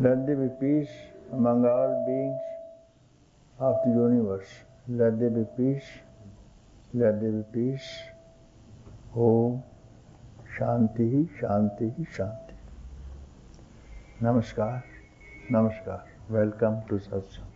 Let there be peace among all beings of the universe. Let there be peace. Let there be peace. Om Shanti, Shanti, Shanti. Namaskar, Namaskar. Welcome to Satsang.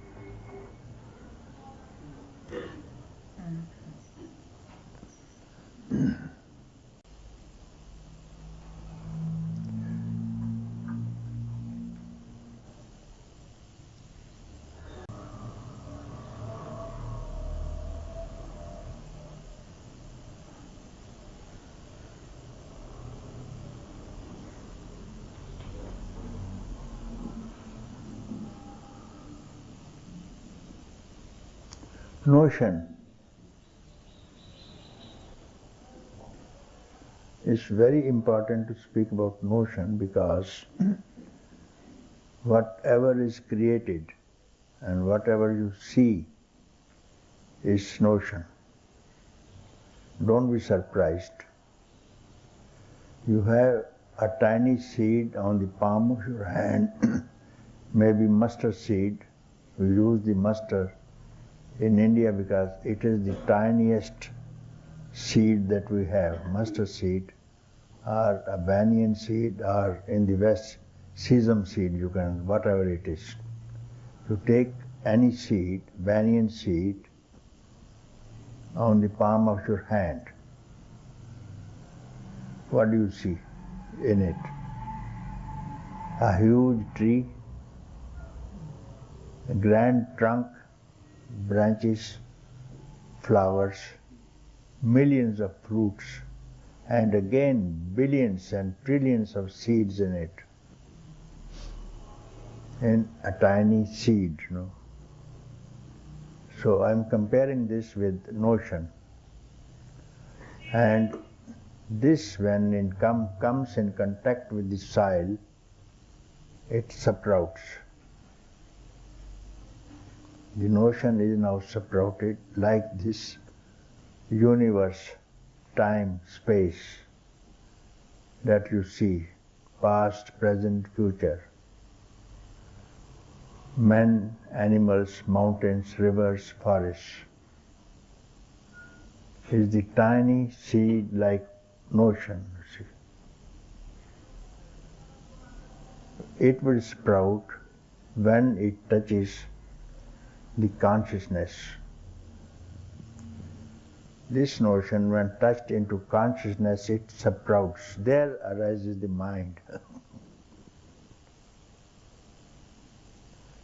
Notion is very important to speak about notion because whatever is created and whatever you see is notion. Don't be surprised. You have a tiny seed on the palm of your hand, maybe mustard seed. We use the mustard in India because it is the tiniest seed that we have, mustard seed or a banyan seed, or in the West, sesame seed, you can, whatever it is. You take any seed, banyan seed, on the palm of your hand. What do you see in it? A huge tree, a grand trunk, branches, flowers, millions of fruits, and again billions and trillions of seeds in it, in a tiny seed, So I'm comparing this with notion. And this, when it comes in contact with the soil, it sprouts. The notion is now sprouted like this universe, time, space that you see, past, present, future. Men, animals, mountains, rivers, forests. Is the tiny seed-like notion, you see. It will sprout when it touches the consciousness. This notion, when touched into consciousness, it sprouts. There arises the mind.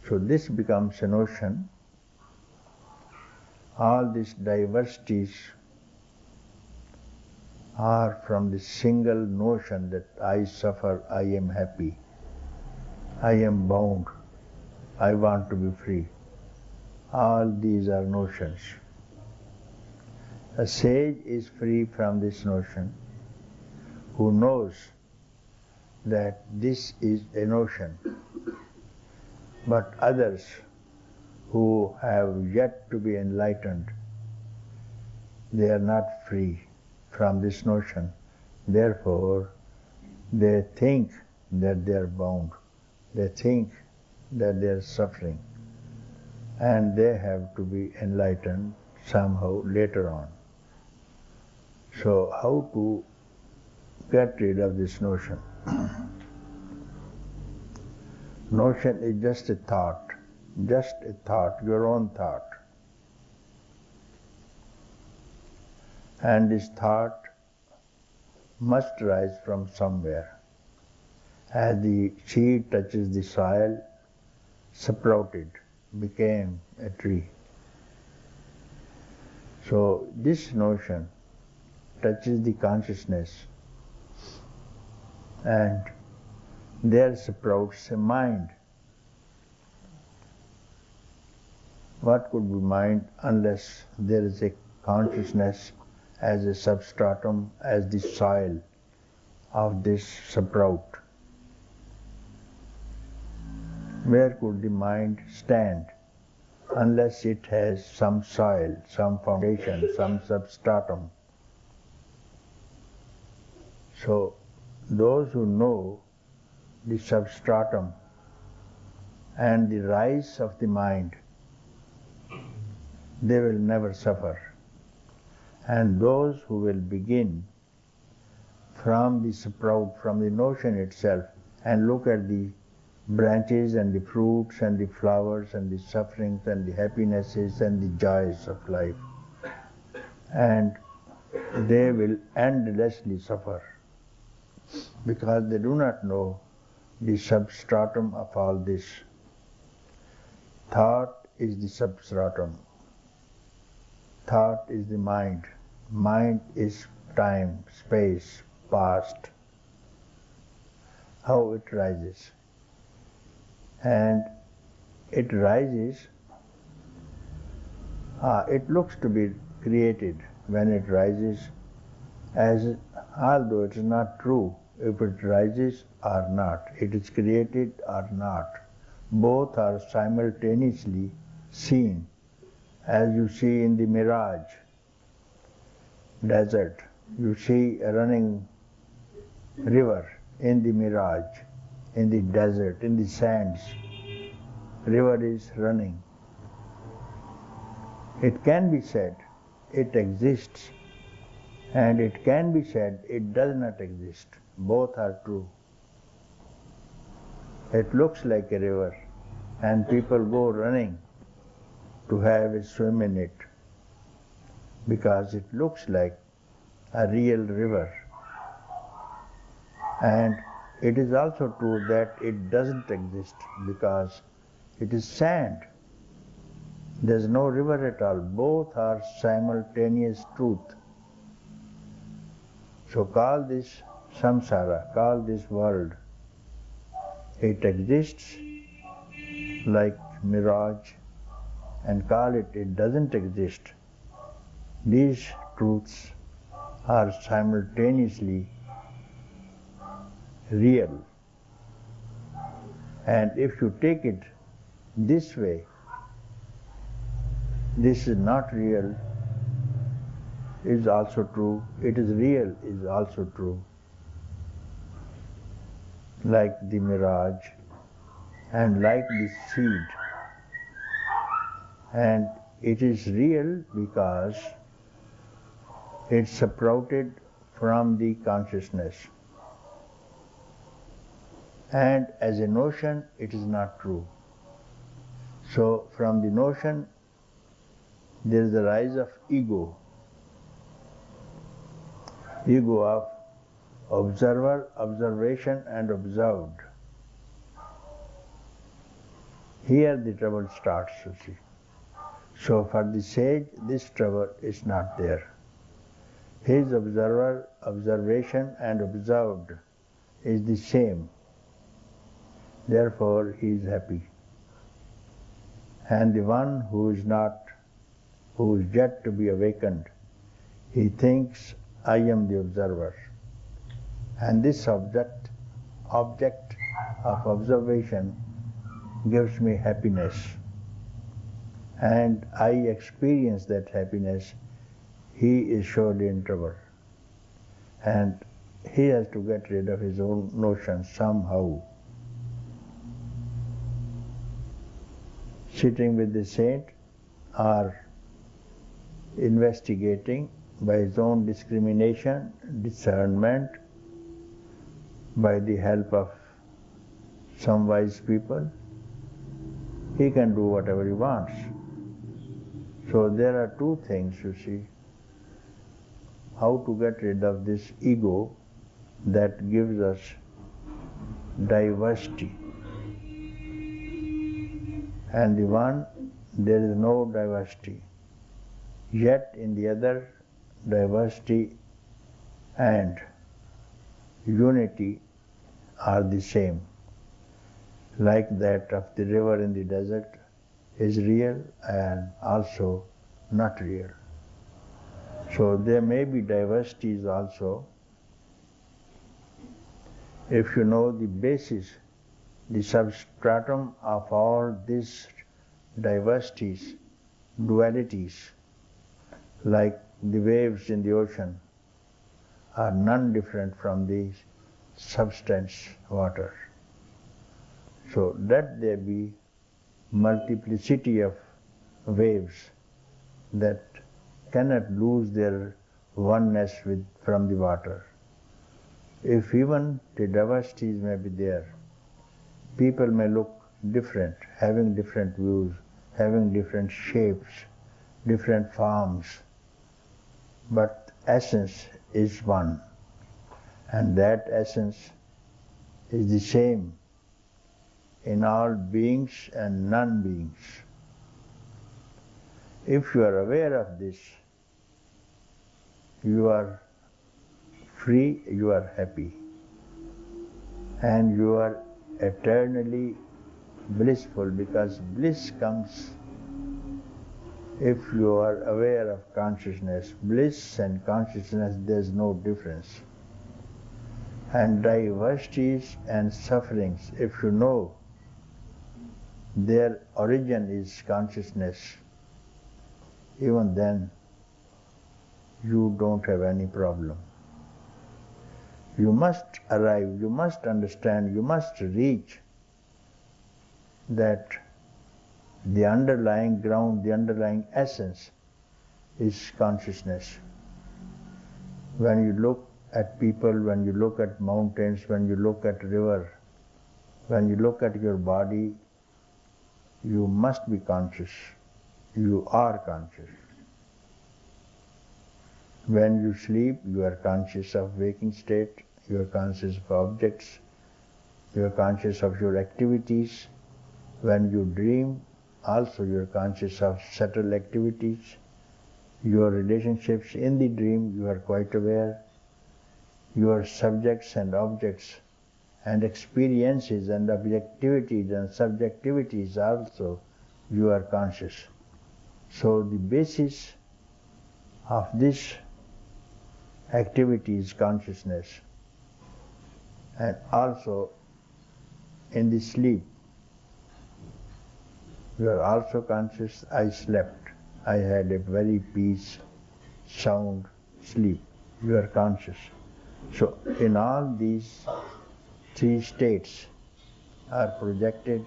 So this becomes a notion. All these diversities are from the single notion that I suffer, I am happy, I am bound, I want to be free. All these are notions. A sage is free from this notion, who knows that this is a notion. But others who have yet to be enlightened, they are not free from this notion. Therefore, they think that they are bound. They think that they are suffering. And they have to be enlightened somehow later on. So how to get rid of this notion? Notion is just a thought, your own thought. And this thought must rise from somewhere. As the seed touches the soil, sprouted, became a tree. So this notion touches the consciousness, and there sprouts a mind. What could be mind unless there is a consciousness as a substratum, as the soil of this sprout? Where could the mind stand unless it has some soil, some foundation, some substratum? So those who know the substratum and the rise of the mind, they will never suffer. And those who will begin from the sprout, from the notion itself, and look at the branches and the fruits and the flowers and the sufferings and the happinesses and the joys of life, and they will endlessly suffer because they do not know the substratum of all this. Thought is the substratum. Thought is the mind. Mind is time, space, past. How it rises. And it rises, it looks to be created when it rises, as although it is not true if it rises or not, it is created or not. Both are simultaneously seen, as you see in the mirage desert. You see a running river in the mirage, in the desert, in the sands. River is running. It can be said it exists, and it can be said it does not exist. Both are true. It looks like a river, and people go running to have a swim in it because it looks like a real river. And it is also true that it doesn't exist because it is sand. There is no river at all. Both are simultaneous truth. So call this samsara, call this world. It exists like mirage, and call it doesn't exist. These truths are simultaneously real. And if you take it this way, this is not real is also true, it is real is also true. Like the mirage and like the seed. And it is real because it sprouted from the consciousness. And as a notion, it is not true. So from the notion, there is the rise of ego. Ego of observer, observation and observed. Here the trouble starts, you see. So for the sage, this trouble is not there. His observer, observation and observed is the same. Therefore he is happy. And the one who is yet to be awakened, he thinks, I am the observer. And this object of observation gives me happiness. And I experience that happiness. He is surely in trouble. And he has to get rid of his own notions somehow. Sitting with the saint or investigating by his own discrimination, discernment, by the help of some wise people, he can do whatever he wants. So there are two things, you see, how to get rid of this ego that gives us diversity. And the one, there is no diversity. Yet in the other, diversity and unity are the same. Like that of the river in the desert is real and also not real. So there may be diversities also. If you know the basis, the substratum of all these diversities, dualities, like the waves in the ocean, are none different from the substance water. So let there be multiplicity of waves that cannot lose their oneness from the water. If even the diversities may be there, people may look different, having different views, having different shapes, different forms, but essence is one, and that essence is the same in all beings and non-beings. If you are aware of this, you are free, you are happy, and you are eternally blissful, because bliss comes if you are aware of consciousness. Bliss and consciousness, there is no difference. And diversities and sufferings, if you know their origin is consciousness, even then you don't have any problem. You must arrive, you must understand, you must reach that the underlying ground, the underlying essence is consciousness. When you look at people, when you look at mountains, when you look at river, when you look at your body, you must be conscious. You are conscious. When you sleep, you are conscious of waking state, you are conscious of objects, you are conscious of your activities. When you dream, also you are conscious of subtle activities, your relationships in the dream, you are quite aware. Your subjects and objects and experiences and objectivities and subjectivities also, you are conscious. So the basis of this activity is consciousness. And also in the sleep, you are also conscious. I slept. I had a very peace, sound sleep. You are conscious. So in all these three states are projected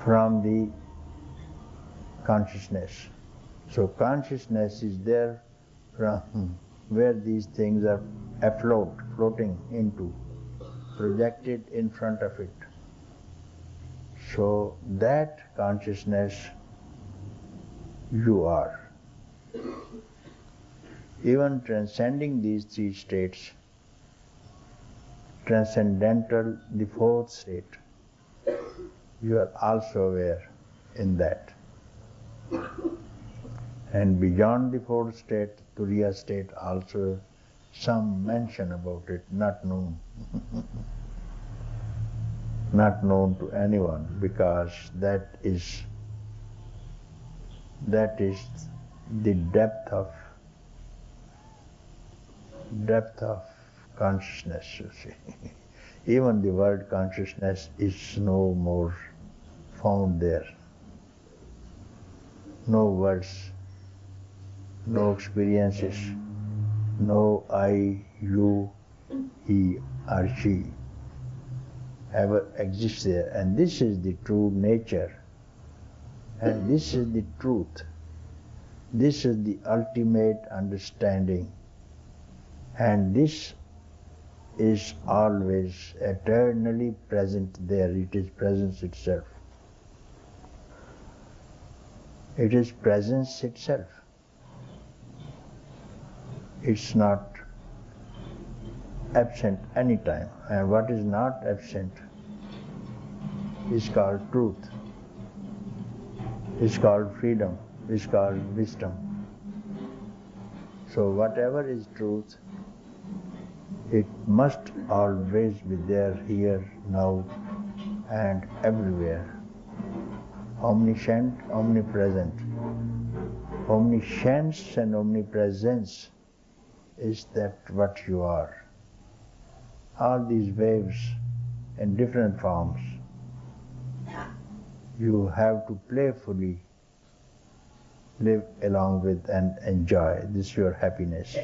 from the consciousness. So consciousness is there from where these things are afloat, floating into, projected in front of it. So that consciousness you are. Even transcending these three states, transcendental, the fourth state, you are also aware in that. And beyond the fourth state, Turiya state, also some mention about it, not known. Not known to anyone, because that is the depth of consciousness, you see. Even the word consciousness is no more found there. No words, no experiences, no I, you, he or she ever exists there. And this is the true nature, and this is the truth. This is the ultimate understanding, and this is always eternally present there. It is presence itself. It is presence itself. It's not absent any time. And what is not absent is called truth. It's called freedom. It's called wisdom. So whatever is truth, it must always be there, here, now, and everywhere. Omniscient, omnipresent. Omniscience and omnipresence is that what you are. All these waves in different forms, you have to playfully live along with and enjoy. This is your happiness.